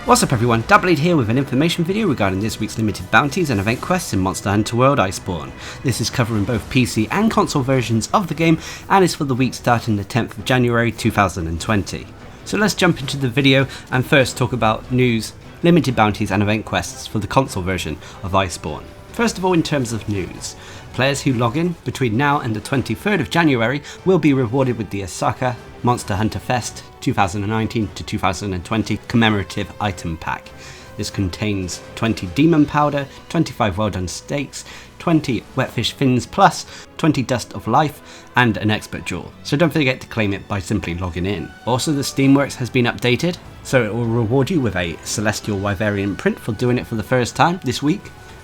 What's up everyone, Darcblade here with an information video regarding this week's limited bounties and event quests in Monster Hunter World Iceborne. This is covering both PC and console versions of the game and is for the week starting the 10th of January 2020. So let's jump into the video and first talk about news, limited bounties and event quests for the console version of Iceborne. First of all, in terms of news, players who log in between now and the 23rd of January will be rewarded with the Osaka Monster Hunter Fest 2019 to 2020 commemorative item pack. This contains 20 demon powder, 25 well done steaks, 20 wetfish fins plus 20 dust of life and an expert jewel, so don't forget to claim it by simply logging in. Also, the Steamworks has been updated, so it will reward you with a Celestial Wyverian print for doing it for the first time this week.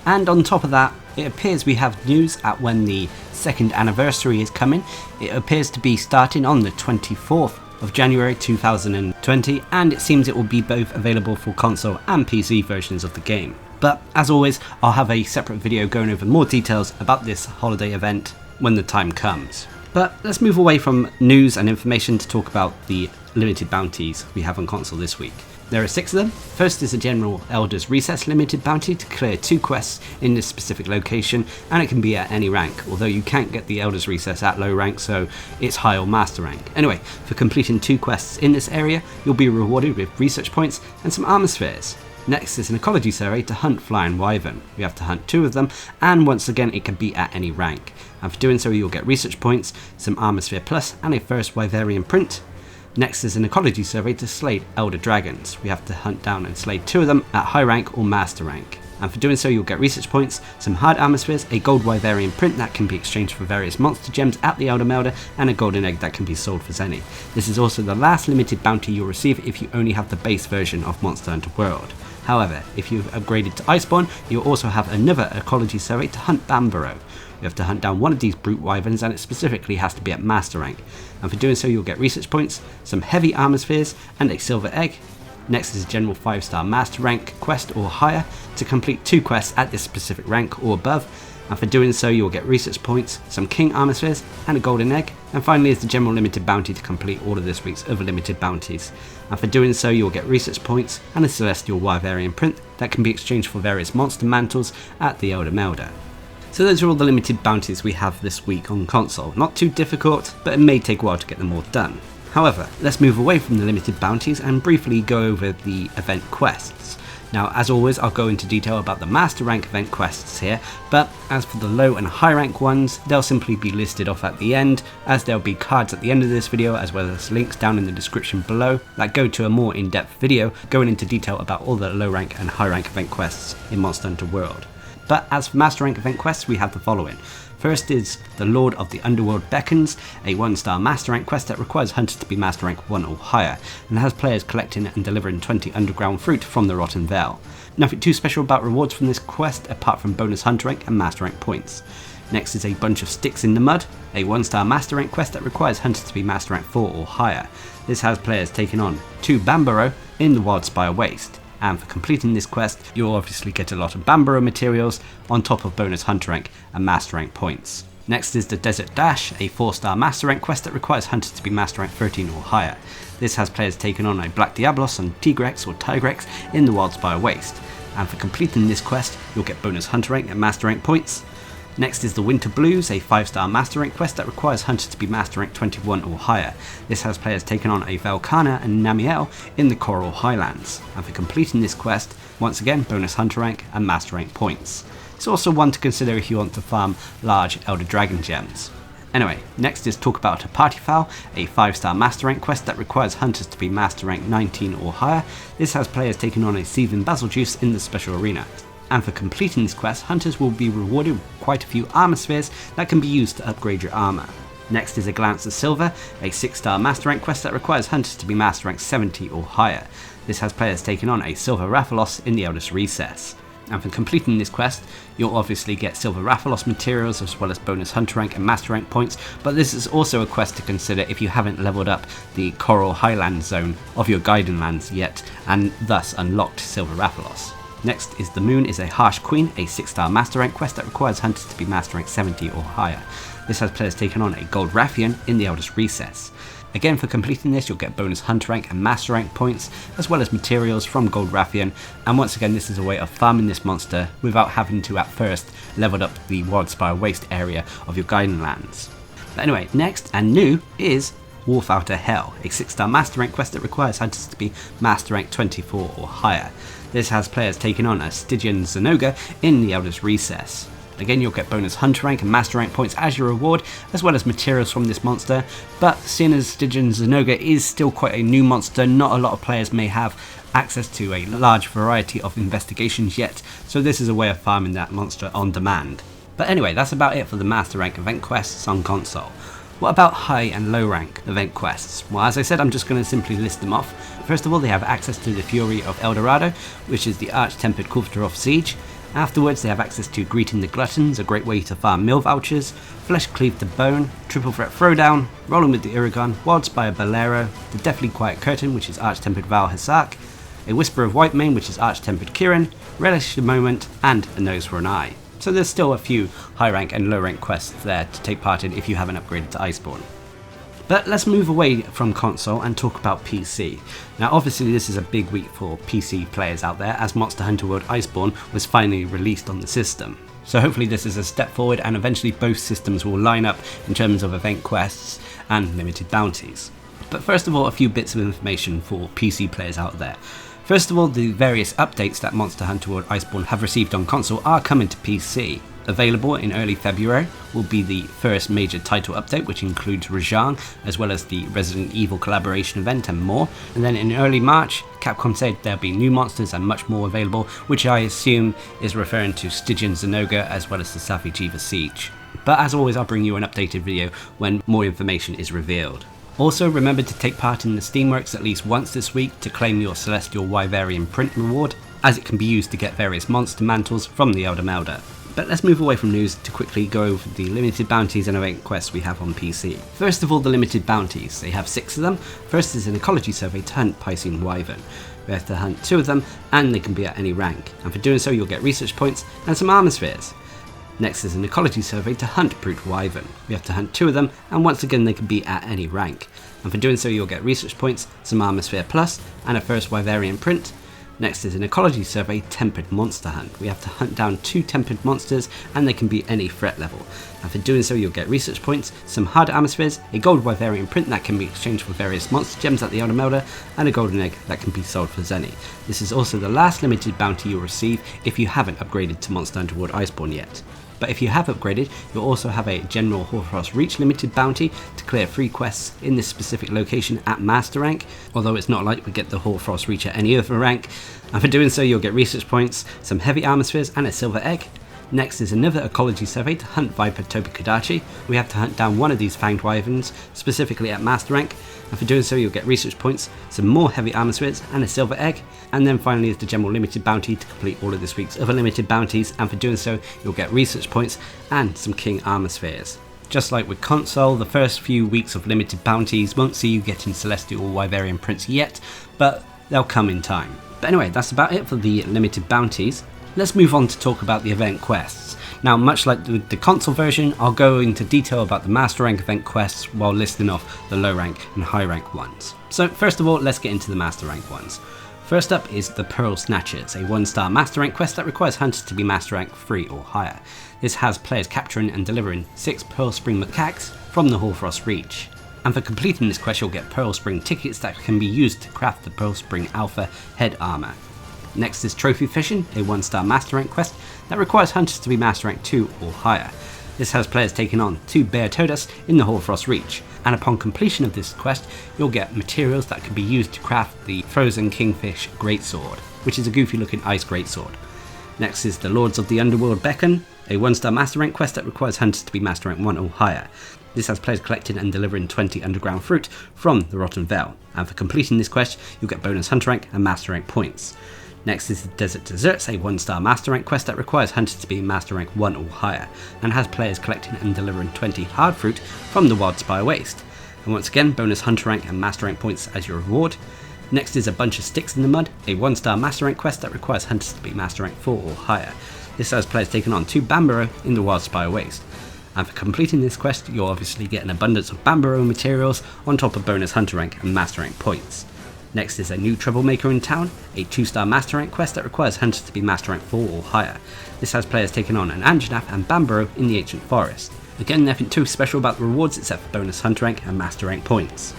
And on top of that, it appears we have news at when the second anniversary is coming. It appears to be starting on the 24th of January 2020, and it seems it will be both available for console and PC versions of the game. But as always, I'll have a separate video going over more details about this holiday event when the time comes. But let's move away from news and information to talk about the limited bounties we have on console this week. There are 6 of them. First is a general Elder's Recess limited bounty to clear 2 quests in this specific location, and it can be at any rank, although you can't get the Elder's Recess at low rank, so it's high or master rank. Anyway, for completing 2 quests in this area, you'll be rewarded with research points and some armor spheres. Next is an ecology survey to hunt flying wyvern. We have to hunt 2 of them, and once again it can be at any rank. And for doing so you'll get research points, some armor sphere plus, and a first wyverian print. Next is an ecology survey to slay elder dragons. We have to hunt down and slay 2 of them at high rank or master rank. And for doing so you'll get research points, some hard armor spheres, a gold wyverian print that can be exchanged for various monster gems at the Elder Melder, and a golden egg that can be sold for zenny. This is also the last limited bounty you'll receive if you only have the base version of Monster Hunter World. However, if you've upgraded to Iceborne, you'll also have another ecology survey to hunt Bambaro. You have to hunt down one of these brute wyverns, and it specifically has to be at master rank. And for doing so you'll get research points, some heavy armor spheres and a silver egg. Next is a general 5-star master rank quest or higher to complete 2 quests at this specific rank or above. And for doing so you'll get research points, some king armor spheres and a golden egg. And finally is the general limited bounty to complete all of this week's other limited bounties. And for doing so you'll get research points and a celestial wyverian print that can be exchanged for various monster mantles at the Elder Melder. So those are all the limited bounties we have this week on console. Not too difficult, but it may take a while to get them all done. However, let's move away from the limited bounties and briefly go over the event quests. Now, as always, I'll go into detail about the master rank event quests here, but as for the low and high rank ones, they'll simply be listed off at the end, as there'll be cards at the end of this video, as well as links down in the description below that go to a more in-depth video going into detail about all the low rank and high rank event quests in Monster Hunter World. But as for master rank event quests, we have the following. First is the Lord of the Underworld Beckons, a 1-star master rank quest that requires hunters to be master rank 1 or higher, and has players collecting and delivering 20 underground fruit from the Rotten Vale. Nothing too special about rewards from this quest apart from bonus hunter rank and master rank points. Next is a bunch of sticks in the mud, a 1-star master rank quest that requires hunters to be master rank 4 or higher. This has players taking on 2 Bambaro in the Wildspire Waste. And for completing this quest, you'll obviously get a lot of Bambaro materials on top of bonus hunter rank and master rank points. Next is the Desert Dash, a 4-star master rank quest that requires hunters to be master rank 13 or higher. This has players taking on a Black Diablos and Tigrex or Tigrex in the Wildspire Waste. And for completing this quest, you'll get bonus hunter rank and master rank points. Next is the Winter Blues, a 5-star master rank quest that requires hunters to be master rank 21 or higher. This has players taking on a Velkhana and Namiel in the Coral Highlands. And for completing this quest, once again bonus hunter rank and master rank points. It's also one to consider if you want to farm large Elder Dragon gems. Anyway, next is Talk About a Party Fowl, a 5-star master rank quest that requires hunters to be master rank 19 or higher. This has players taking on a Seething Basil Juice in the special arena. And for completing this quest, hunters will be rewarded with quite a few armor spheres that can be used to upgrade your armor. Next is a Glance of Silver, a 6-star master rank quest that requires hunters to be master rank 70 or higher. This has players taking on a Silver Rathalos in the Elder's Recess. And for completing this quest, you'll obviously get Silver Rathalos materials as well as bonus hunter rank and master rank points, but this is also a quest to consider if you haven't leveled up the Coral Highland zone of your Gaiden lands yet, and thus unlocked Silver Rathalos. Next is The Moon is a Harsh Queen, a 6-star master rank quest that requires hunters to be master rank 70 or higher. This has players taking on a Gold Rathian in the Elder's Recess. Again, for completing this, you'll get bonus hunter rank and master rank points, as well as materials from Gold Rathian, and once again this is a way of farming this monster without having to at first level up the Wildspire Waste area of your Guiding Lands. But anyway, next and new is Wolf Outer Hell, a 6-star master rank quest that requires hunters to be master rank 24 or higher. This has players taking on a Stygian Zinogre in the Elder's Recess. Again, you'll get bonus hunter rank and master rank points as your reward, as well as materials from this monster, but seeing as Stygian Zinogre is still quite a new monster, not a lot of players may have access to a large variety of investigations yet, so this is a way of farming that monster on demand. But anyway, that's about it for the master rank event quests on console. What about high and low rank event quests? Well, as I said, I'm just going to simply list them off. First of all, they have access to the Fury of Eldorado, which is the Arch-Tempered Kulftaroth Siege. Afterwards, they have access to Greeting the Gluttons, a great way to farm meal vouchers, Flesh Cleaved to Bone, Triple Threat Throwdown, Rolling with the Uragon, Wildspire Bolero, the Deathly Quiet Curtain, which is Arch-Tempered Val Hasak, a Whisper of Whitemane, which is Arch-Tempered Kirin, Relish the Moment, and A Nose for an Eye. So there's still a few high rank and low rank quests there to take part in if you haven't upgraded to Iceborne. But let's move away from console and talk about PC. Now obviously this is a big week for PC players out there, as Monster Hunter World Iceborne was finally released on the system. So hopefully this is a step forward and eventually both systems will line up in terms of event quests and limited bounties. But first of all, a few bits of information for PC players out there. First of all, the various updates that Monster Hunter World Iceborne have received on console are coming to PC. Available in early February will be the first major title update, which includes Rajang, as well as the Resident Evil collaboration event and more. And then in early March, Capcom said there'll be new monsters and much more available, which I assume is referring to Stygian Zinogre as well as the Safi'jiiva Siege. But as always, I'll bring you an updated video when more information is revealed. Also, remember to take part in the Steamworks at least once this week to claim your Celestial Wyverian print reward, as it can be used to get various monster mantles from the Elder Melder. But let's move away from news to quickly go over the limited bounties and event quests we have on PC. First of all, the limited bounties. They have 6 of them. First is an ecology survey to hunt Piscine Wyvern. We have to hunt 2 of them, and they can be at any rank. And for doing so, you'll get research points and some armor spheres. Next is an ecology survey to hunt Brute Wyvern. We have to hunt 2 of them, and once again they can be at any rank. And for doing so, you'll get research points, some armor sphere plus, and a first Wyverian print. Next is an ecology survey tempered monster hunt. We have to hunt down 2 tempered monsters, and they can be any threat level. And for doing so, you'll get research points, some hard armor spheres, a gold Wyverian print that can be exchanged for various monster gems at the Elder Melder, and a golden egg that can be sold for Zenny. This is also the last limited bounty you'll receive if you haven't upgraded to Monster Hunter World Iceborne yet. But if you have upgraded, you'll also have a General Hoarfrost Reach limited bounty to clear 3 quests in this specific location at Master Rank, although it's not like we get the Hoarfrost Reach at any other rank. And for doing so, you'll get research points, some heavy armor spheres, and a silver egg. Next is another ecology survey to hunt Viper Tobikadachi. We have to hunt down 1 of these fanged wyverns, specifically at Master Rank, and for doing so you'll get research points, some more heavy armor spheres, and a silver egg. And then finally is the general limited bounty to complete all of this week's other limited bounties, and for doing so you'll get research points and some king armor spheres. Just like with console, the first few weeks of limited bounties won't see you getting Celestial Wyverian prints yet, but they'll come in time. But anyway, that's about it for the limited bounties. Let's move on to talk about the event quests. Now, much like the console version, I'll go into detail about the master rank event quests while listing off the low rank and high rank ones. So first of all, let's get into the master rank ones. First up is the Pearl Snatchers, a 1-star master rank quest that requires hunters to be master rank 3 or higher. This has players capturing and delivering 6 Pearl Spring macaques from the Hoarfrost Reach. And for completing this quest, you'll get Pearl Spring tickets that can be used to craft the Pearl Spring Alpha head armor. Next is Trophy Fishing, a 1-star master rank quest that requires hunters to be master rank 2 or higher. This has players taking on 2 Bear Todas in the Hoarfrost Reach, and upon completion of this quest, you'll get materials that can be used to craft the Frozen Kingfish Greatsword, which is a goofy looking ice greatsword. Next is the Lords of the Underworld Beacon, a 1-star master rank quest that requires hunters to be master rank 1 or higher. This has players collecting and delivering 20 underground fruit from the Rotten Vale, and for completing this quest, you'll get bonus hunter rank and master rank points. Next is the Desert Deserts, a 1-star master rank quest that requires hunters to be master rank 1 or higher, and has players collecting and delivering 20 hard fruit from the Wildspire Waste. And once again, bonus hunter rank and master rank points as your reward. Next is a Bunch of Sticks in the Mud, a 1-star master rank quest that requires hunters to be master rank 4 or higher. This has players taking on 2 Bambara in the Wildspire Waste. and for completing this quest you'll obviously get an abundance of Bamboo materials on top of bonus hunter rank and master rank points. Next is a new troublemaker in town, a 2-star master rank quest that requires hunters to be master rank 4 or higher. This has players taking on an Anjanath and Bamboo in the ancient forest. Again, nothing too special about the rewards except for bonus hunter rank and master rank points.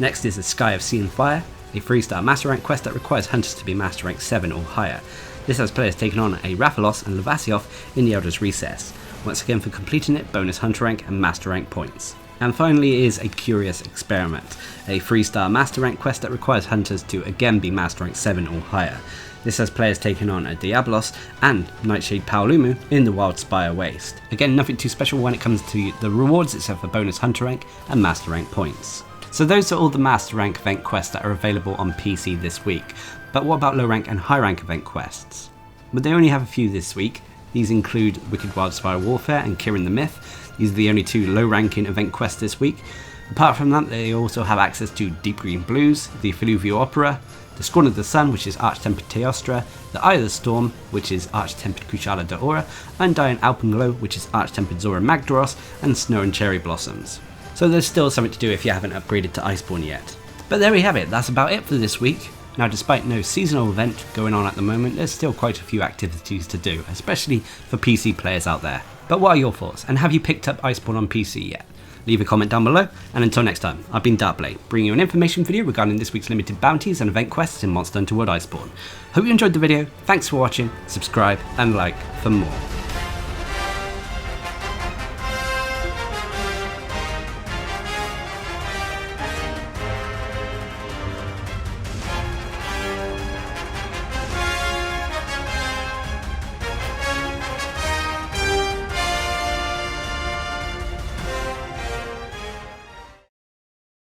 Next is a Sky of Sea and Fire, a 3-star master rank quest that requires hunters to be master rank 7 or higher. This has players taking on a Rathalos and Levasioth in the Elder's Recess. Once again, for completing it, bonus hunter rank and master rank points. And finally is a Curious Experiment, a 3-star master rank quest that requires hunters to again be master rank 7 or higher. This has players taking on a Diablos and Nightshade Paolumu in the Wildspire Waste. Again, nothing too special when it comes to the rewards except for bonus hunter rank and master rank points. So those are all the master rank event quests that are available on PC this week. But what about low rank and high rank event quests? But they only have a few this week. These include Wicked Wildspire Warfare and Kirin the Myth. These are the only 2 low ranking event quests this week. Apart from that, they also have access to Deep Green Blues, the Fluvial Opera, the Scorn of the Sun, which is Arch-Tempered Teostra, the Eye of the Storm, which is Arch-Tempered Kushala Daora, Undying Alpenglow, which is Arch-Tempered Zora Magdaros, and Snow and Cherry Blossoms. So there's still something to do if you haven't upgraded to Iceborne yet. But there we have it, that's about it for this week. Now, despite no seasonal event going on at the moment, there's still quite a few activities to do, especially for PC players out there. But what are your thoughts, and have you picked up Iceborne on PC yet? Leave a comment down below, and until next time, I've been Darcblade, bringing you an information video regarding this week's limited bounties and event quests in Monster Hunter World Iceborne. Hope you enjoyed the video, thanks for watching, subscribe and like for more.